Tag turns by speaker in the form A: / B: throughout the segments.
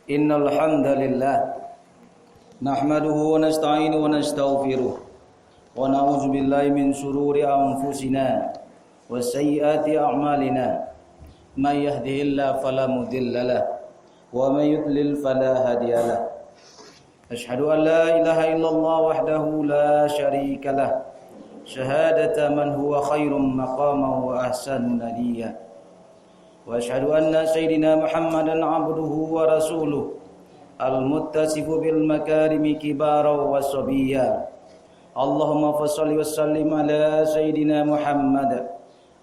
A: Innal hamdalillah nahmaduhu wa nasta'inuhu wa nastaghfiruh wa na'udzu billahi min shururi anfusina wa sayyiati a'malina may yahdihillahu fala mudilla lahu wa may yudlil fala hadiya lahu. Ashhadu an la ilaha illallah wahdahu la syarika lah syahadata man huwa khairum maqaman wa ahsanu nadiya. Wa asyhadu anna sayyidina Muhammadan abduhu wa rasuluh al-muttasifu bil makarimi kibara wa sabiyya. Allahumma fassalli wa sallim ala sayyidina Muhammad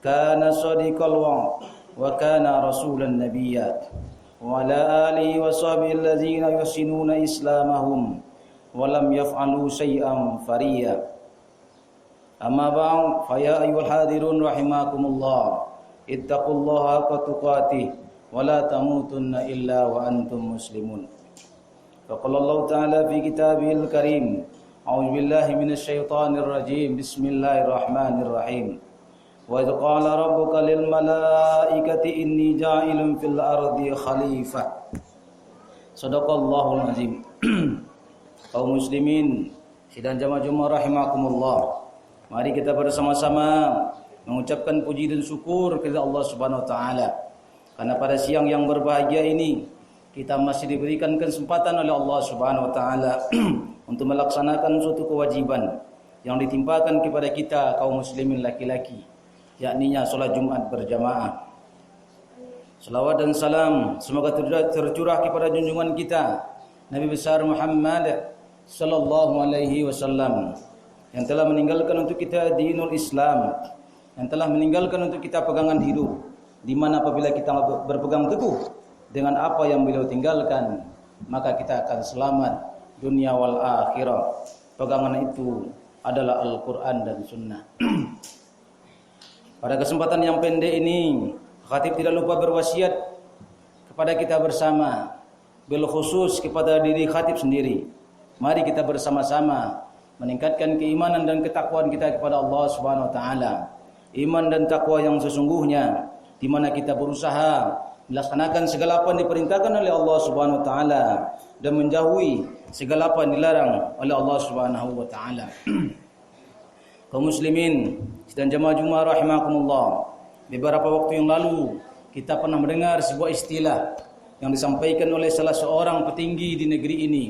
A: kana sadiqal wa'd wa kana rasulan nabiyya wa ala alihi wa sahbihi allazina yuhsinuna islamahum wa lam yaf'alu shay'an fariya. Amma ba'd, fa ya ayyuhal hadirun rahimakumullah, ittaqullaha haqqa tuqatih wa la tamutunna illa wa antum muslimun. Faqala Allah ta'ala fi kitabihil karim, a'udzu billahi minasy syaithanir rajim, bismillahirrahmanirrahim. Wa idz qala rabbuka lil malaikati inni ja'ilun fil ardi khalifah. Shadaqallahul azim. Kaum muslimin sidang jamaah Jumat rahimakumullah, mari kita bersama-sama mengucapkan puji dan syukur kepada Allah Subhanahu wa taala. Karena pada siang yang berbahagia ini kita masih diberikan kesempatan oleh Allah Subhanahu wa taala untuk melaksanakan suatu kewajiban yang ditimpakan kepada kita kaum muslimin laki-laki, yakninya salat Jumat berjamaah. Salawat dan salam semoga tercurah kepada junjungan kita Nabi besar Muhammad sallallahu alaihi wasallam yang telah meninggalkan untuk kita dinul Islam, yang telah meninggalkan untuk kita pegangan hidup, di mana apabila kita berpegang teguh dengan apa yang beliau tinggalkan, maka kita akan selamat dunia wal akhirah. Pegangan itu adalah Al-Quran dan Sunnah. Pada kesempatan yang pendek ini, khatib tidak lupa berwasiat kepada kita bersama, bil khusus kepada diri khatib sendiri. Mari kita bersama-sama meningkatkan keimanan dan ketakwaan kita kepada Allah Subhanahu wa taala. Iman dan takwa yang sesungguhnya, di mana kita berusaha melaksanakan segala apa yang diperintahkan oleh Allah Subhanahu wa taala dan menjauhi segala apa yang dilarang oleh Allah Subhanahu wa taala. Kaum muslimin dan jamaah Jumat rahimakumullah, beberapa waktu yang lalu kita pernah mendengar sebuah istilah yang disampaikan oleh salah seorang petinggi di negeri ini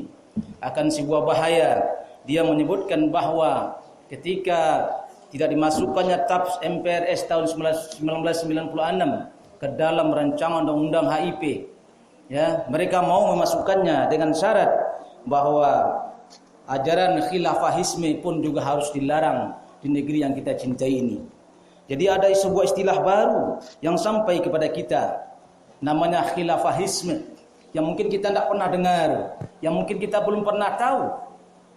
A: akan sebuah bahaya. Dia menyebutkan bahwa ketika tidak dimasukkannya TAPS MPRS tahun 1996 ke dalam rancangan undang-undang HIP, ya, mereka mau memasukkannya dengan syarat bahwa ajaran khilafahisme pun juga harus dilarang di negeri yang kita cintai ini. Jadi ada sebuah istilah baru yang sampai kepada kita, namanya khilafahisme, yang mungkin kita tidak pernah dengar, yang mungkin kita belum pernah tahu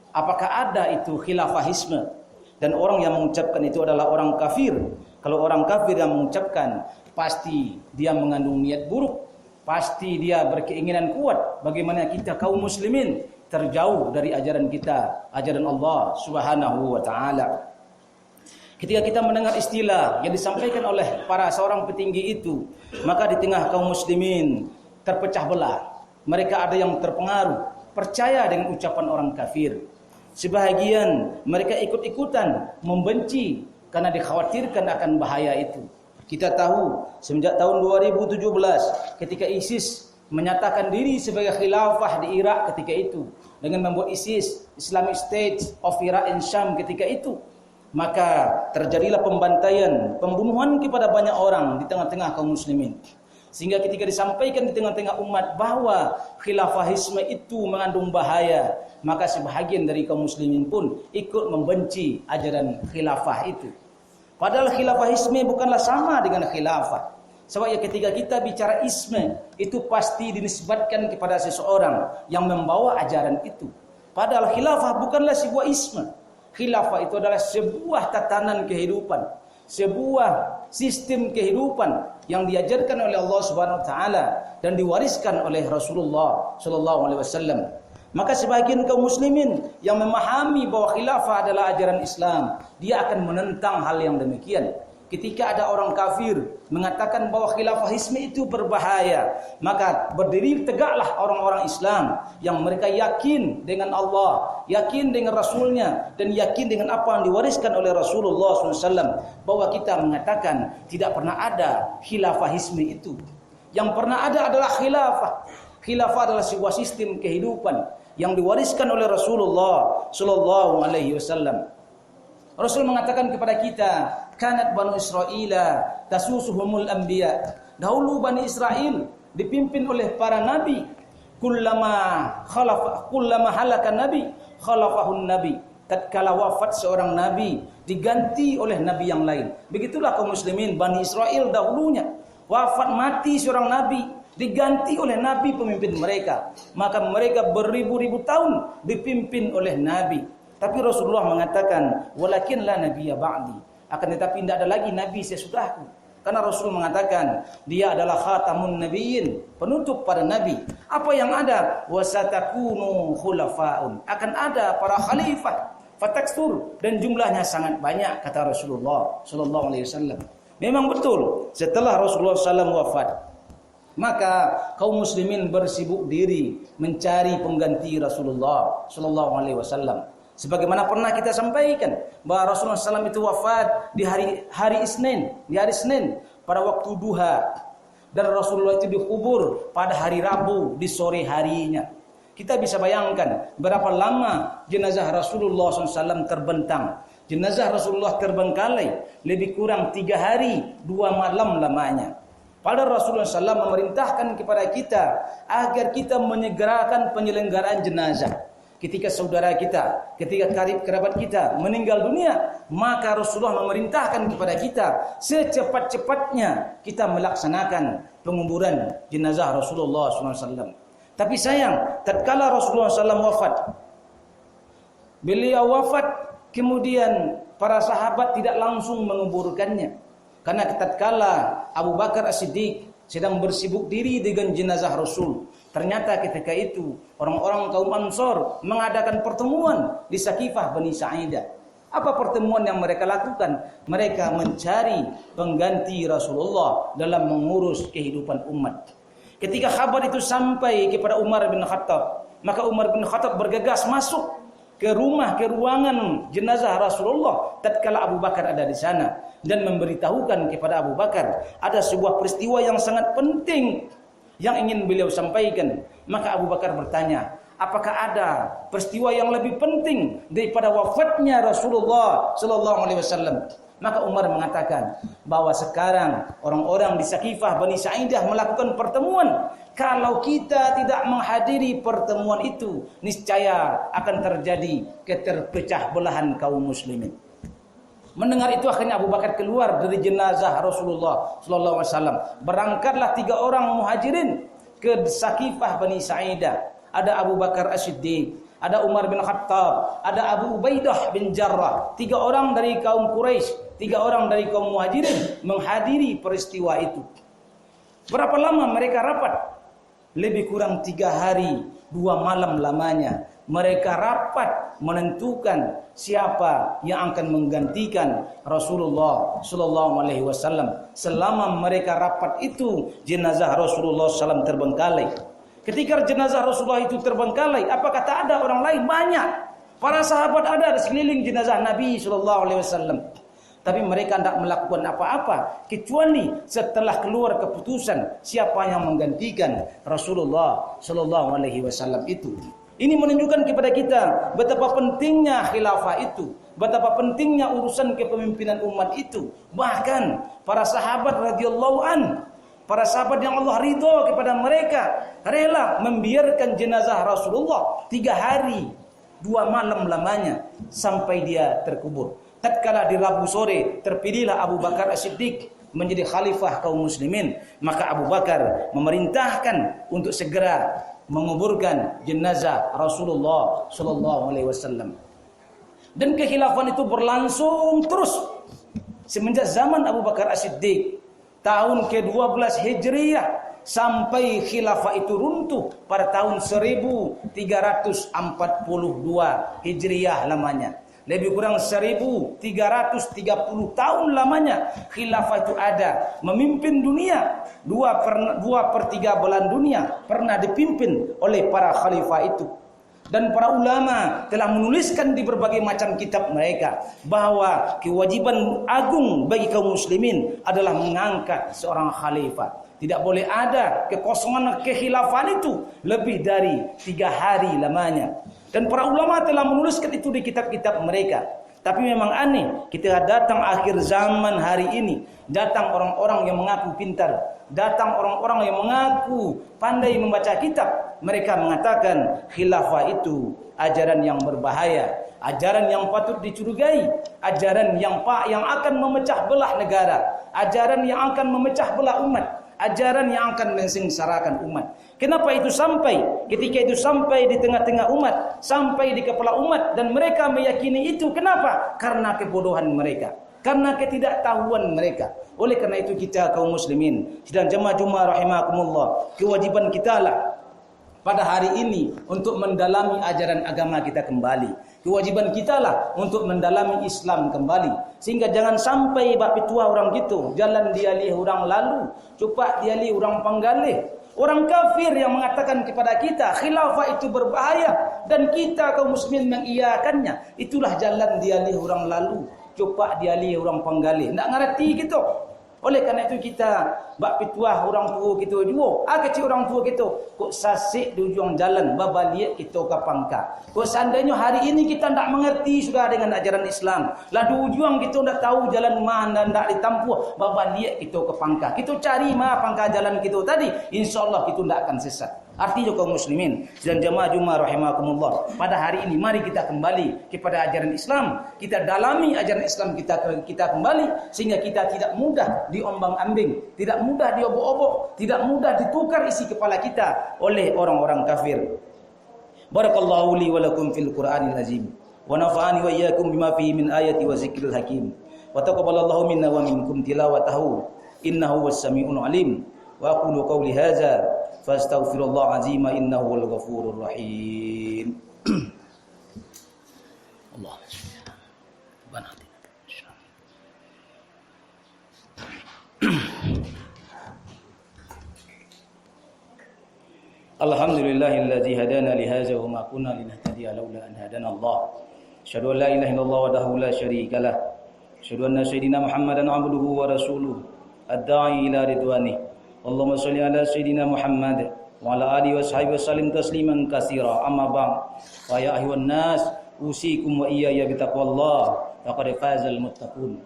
A: apakah ada itu khilafahisme. Dan orang yang mengucapkan itu adalah orang kafir. Kalau orang kafir yang mengucapkan, pasti dia mengandung niat buruk, pasti dia berkeinginan kuat bagaimana kita kaum muslimin terjauh dari ajaran kita, ajaran Allah Subhanahu wa taala. Ketika kita mendengar istilah yang disampaikan oleh para seorang petinggi itu, maka di tengah kaum muslimin terpecah belah. Mereka ada yang terpengaruh, percaya dengan ucapan orang kafir. Sebahagian mereka ikut-ikutan membenci karena dikhawatirkan akan bahaya itu. Kita tahu semenjak tahun 2017 ketika ISIS menyatakan diri sebagai khilafah di Irak ketika itu, dengan membuat ISIS, Islamic State of Iraq and Sham ketika itu, maka terjadilah pembantaian, pembunuhan kepada banyak orang di tengah-tengah kaum muslimin. Sehingga ketika disampaikan di tengah-tengah umat bahwa khilafahisme itu mengandung bahaya, maka sebahagian dari kaum muslimin pun ikut membenci ajaran khilafah itu. Padahal khilafahisme bukanlah sama dengan khilafah. Sebab ya ketika kita bicara isme, itu pasti dinisbatkan kepada seseorang yang membawa ajaran itu. Padahal khilafah bukanlah sebuah isme. Khilafah itu adalah sebuah tatanan kehidupan, sebuah sistem kehidupan yang diajarkan oleh Allah Subhanahu wa taala dan diwariskan oleh Rasulullah sallallahu alaihi wasallam. Maka sebagian kaum muslimin yang memahami bahwa khilafah adalah ajaran Islam, dia akan menentang hal yang demikian. Ketika ada orang kafir mengatakan bahwa khilafah hismi itu berbahaya, maka berdiri tegaklah orang-orang Islam yang mereka yakin dengan Allah, yakin dengan Rasulnya, dan yakin dengan apa yang diwariskan oleh Rasulullah SAW, bahwa kita mengatakan tidak pernah ada khilafah hismi itu. Yang pernah ada adalah khilafah. Khilafah adalah sebuah sistem kehidupan yang diwariskan oleh Rasulullah SAW. Rasul mengatakan kepada kita, kanat banu Israila tasusuhumul anbiya. Dahulu Bani Israel dipimpin oleh para nabi. Kullama halaka nabi, khalafahun nabi. Tatkala wafat seorang nabi, diganti oleh nabi yang lain. Begitulah kaum muslimin Bani Israel dahulunya. Wafat mati seorang nabi, diganti oleh nabi pemimpin mereka. Maka mereka beribu-ribu tahun dipimpin oleh nabi. Tapi Rasulullah mengatakan, walakin la nabiyya ba'di. Akan tetapi tidak ada lagi nabi sesudahku. Karena Rasul mengatakan, dia adalah khatamun nabiyyin, penutup para nabi. Apa yang ada? Wasatakunu khulafaun. Akan ada para khalifah, fataksur, dan jumlahnya sangat banyak, kata Rasulullah sallallahu alaihi wasallam. Memang betul, setelah Rasulullah SAW wafat, maka kaum muslimin bersibuk diri mencari pengganti Rasulullah sallallahu alaihi wasallam. Sebagaimana pernah kita sampaikan bahwa Rasulullah SAW itu wafat di hari Isnin, pada waktu duha, dan Rasulullah itu dikubur pada hari Rabu di sore harinya. Kita bisa bayangkan berapa lama jenazah Rasulullah SAW terbentang. Jenazah Rasulullah terbengkalai lebih kurang 3 hari 2 malam lamanya. Padahal Rasulullah SAW memerintahkan kepada kita agar kita menyegerakan penyelenggaraan jenazah. Ketika saudara kita, ketika karib kerabat kita meninggal dunia, maka Rasulullah memerintahkan kepada kita secepat-cepatnya kita melaksanakan penguburan jenazah Rasulullah SAW. Tapi sayang, tatkala Rasulullah SAW wafat, beliau wafat, kemudian para sahabat tidak langsung menguburkannya. Karena tatkala Abu Bakar As-Siddiq sedang bersibuk diri dengan jenazah Rasul, ternyata ketika itu orang-orang kaum Ansor mengadakan pertemuan di Sakifah Bani Sa'idah. Apa pertemuan yang mereka lakukan? Mereka mencari pengganti Rasulullah dalam mengurus kehidupan umat. Ketika kabar itu sampai kepada Umar bin Khattab, maka Umar bin Khattab bergegas masuk ke ruangan jenazah Rasulullah tatkala Abu Bakar ada di sana, dan memberitahukan kepada Abu Bakar ada sebuah peristiwa yang sangat penting yang ingin beliau sampaikan. Maka Abu Bakar bertanya, apakah ada peristiwa yang lebih penting daripada wafatnya Rasulullah sallallahu alaihi wasallam? Maka Umar mengatakan bahwa sekarang orang-orang di Sakifah Bani Sa'idah melakukan pertemuan. Kalau kita tidak menghadiri pertemuan itu, niscaya akan terjadi keterpecah belahan kaum muslimin. Mendengar itu akhirnya Abu Bakar keluar dari jenazah Rasulullah sallallahu alaihi wasallam. Berangkatlah 3 orang muhajirin ke Sakifah Bani Sa'idah. Ada Abu Bakar As-Siddiq, ada Umar bin Khattab, ada Abu Ubaidah bin Jarrah. 3 orang dari kaum Quraisy, 3 orang dari kaum muhajirin menghadiri peristiwa itu. Berapa lama mereka rapat? Lebih kurang 3 hari 2 malam lamanya. Mereka rapat menentukan siapa yang akan menggantikan Rasulullah sallallahu alaihi wasallam. Selama mereka rapat itu, jenazah Rasulullah SAW terbengkalai. Ketika jenazah Rasulullah itu terbengkalai, apa kata ada orang lain? Banyak. Para sahabat ada di sekeliling jenazah Nabi sallallahu alaihi wasallam. Tapi mereka tidak melakukan apa-apa kecuali setelah keluar keputusan siapa yang menggantikan Rasulullah sallallahu alaihi wasallam itu. Ini menunjukkan kepada kita betapa pentingnya khilafah itu, betapa pentingnya urusan kepemimpinan umat itu. Bahkan para sahabat radhiyallahu an, para sahabat yang Allah ridho kepada mereka, rela membiarkan jenazah Rasulullah 3 hari 2 malam lamanya sampai dia terkubur. Tatkala di Rabu sore terpilihlah Abu Bakar As-Siddiq menjadi khalifah kaum muslimin, maka Abu Bakar memerintahkan untuk segera menguburkan jenazah Rasulullah sallallahu alaihi wasallam. Dan kekhilafan itu berlangsung terus semenjak zaman Abu Bakar As-Siddiq tahun ke-12 Hijriah sampai khilafah itu runtuh pada tahun 1342 Hijriah lamanya. Lebih kurang 1330 tahun lamanya khilafah itu ada, memimpin dunia. 2/3 belahan dunia pernah dipimpin oleh para khalifah itu. Dan para ulama telah menuliskan di berbagai macam kitab mereka bahwa kewajiban agung bagi kaum muslimin adalah mengangkat seorang khalifah. Tidak boleh ada kekosongan kekhilafan itu lebih dari 3 hari lamanya. Dan para ulama telah menuliskan itu di kitab-kitab mereka. Tapi memang aneh, kita datang akhir zaman hari ini, datang orang-orang yang mengaku pintar, datang orang-orang yang mengaku pandai membaca kitab. Mereka mengatakan khilafah itu ajaran yang berbahaya, ajaran yang patut dicurigai, ajaran yang akan memecah belah negara, ajaran yang akan memecah belah umat, ajaran yang akan mensengsarakan umat. Kenapa itu sampai? Ketika itu sampai di tengah-tengah umat, sampai di kepala umat, dan mereka meyakini itu. Kenapa? Karena kebodohan mereka, karena ketidaktahuan mereka. Oleh karena itu kita kaum muslimin sedang jemaah Jumat rahimakumullah, kewajiban kita lah pada hari ini untuk mendalami ajaran agama kita kembali. Kewajiban kita lah untuk mendalami Islam kembali. Sehingga jangan sampai bab pitua orang gitu, jalan dialih orang lalu, coba dialih orang panggalih. Orang kafir yang mengatakan kepada kita khilafah itu berbahaya dan kita kaum muslimin mengiyakannya, itulah jalan dialih orang lalu, coba dialih orang panggalih. Tak ngerti gitu. Oleh karena itu kita bak pituah orang tua kita juga, kecil orang tua kita kok sasik di ujung jalan, babaliak kita ke pangka. Kok seandainya hari ini kita tak mengerti sudah dengan ajaran Islam, lah di ujung kita tak tahu jalan mana dan tak ditampuh, babaliak kita ke pangka. Kita cari mana pangka jalan kita tadi, insyaallah kita tak akan sesat. Artinya kaum muslimin dan jemaah Jumat rahimakumullah, pada hari ini mari kita kembali kepada ajaran Islam, kita dalami ajaran Islam kita kembali, sehingga kita tidak mudah diombang-ambing, tidak mudah diobok-obok, tidak mudah ditukar isi kepala kita oleh orang-orang kafir. Barakallahu li wa lakum fil Qur'anil azim wa nafa'ani wa iyyakum bima fihi min ayati wa zikril hakim wa taqabbalallahu minna wa minkum tilawatahu innahu was-sami'ul alim. Wa aqulu qawli hadza fastaghfirullah azim innahu wal ghafurur rahim. Allah. Alhamdulillahilladzi hadana li hadza wa ma kunna linahtadiya laula an hadana Allah. Asyhadu an la ilaha illallah wahdahu la syarika lah. Asyhadu anna sayyidina Muhammadan 'abduhu wa rasuluhu ad-da'i ila ridwanih. Allahumma shalli ala sayyidina Muhammad wa ala alihi wa sahbihi wasallim tasliman katsira. Amma ba'd. Wa ya ayyuhan nas usikum wa iyaya bi taqwallah faqad fazal muttaqun.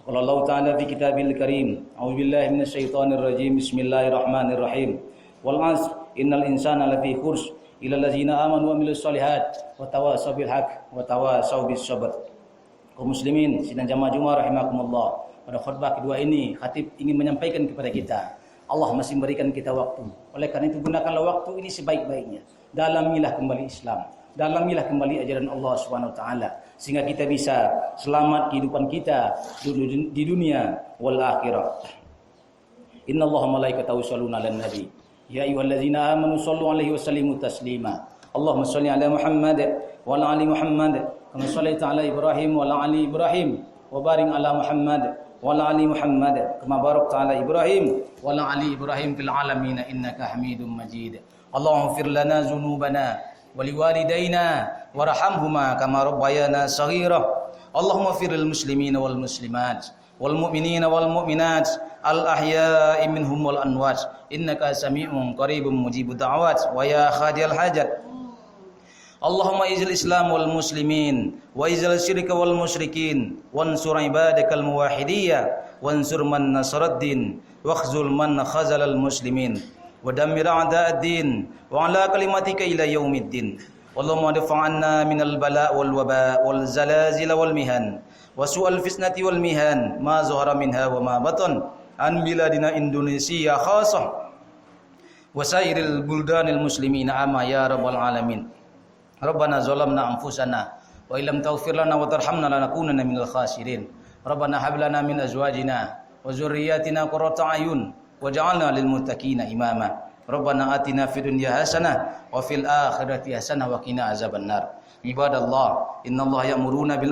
A: Qala Allah ta'ala fi kitabil karim. A'udzu billahi minasy syaithanir rajim. Bismillahirrahmanirrahim. Wal 'asr innal insana lafi khusr illa allazina amanu wa amilus solihat wa tawasaw bil haqq wa tawasaw bis sabr. Kaum muslimin sidang jamaah Jumat rahimakumullah, pada khutbah kedua ini khatib ingin menyampaikan kepada kita, Allah masih memberikan kita waktu. Oleh karena itu gunakanlah waktu ini sebaik-baiknya. Dalamilah kembali Islam, dalamilah kembali ajaran Allah Subhanahu wa taala, sehingga kita bisa selamat kehidupan kita di dunia wal akhirah. Innallaha malaikatahu yusholluna 'alan nabi. Ya ayyuhallazina amanu shallu 'alaihi wa sallimu taslima. Allahumma shalli 'ala Muhammad wa 'ala ali Muhammad kama shallaita 'ala Ibrahim wa 'ala ali Ibrahim wa barik 'ala Muhammad wa 'ala ali Muhammad kama barakta 'ala Ibrahim wa 'ala ali Ibrahim fil 'alamin innaka Hamidum Majid. Allahumma ighfir lana dzunubana wa liwalidayna warhamhuma kama rabbayana shaghira. Allahumma ighfir lil muslimina wal muslimat wal mu'minina wal mu'minat al ahya'i minhum wal amwat innaka sami'un qaribun mujibud da'awat wa ya khadiyal hajat. Allahumma izil islam wal muslimin wa izil syirka wal musyrikin wansur ibadakal muwahhidiyya wansur man nasaraddin wakhzul man khazalal muslimin wa dammir a'da'ad-din wa ala kalimatika ila yaumiddin. Allahumma dafa'anna minal bala' wal waba' wal zalazil wal mihan wa su'al fitnati wal mihan ma zahara minha wa ma batan an biladina Indonesia khassah wa sairil buldanil muslimina amma ya rabbal alamin. Rabbana zalamna anfusana wa illam taghfir lana wa tarhamna lanakunanna minal khasirin. Rabbana hab lana min azwajina wa dzurriyyatina qurrata a'yun waj'alna lil muttaqina imama. Rabbana atina fid dunya hasanah wa fil akhirati hasanah wa qina azabannar. Ibadallah, innallaha ya'muruna bil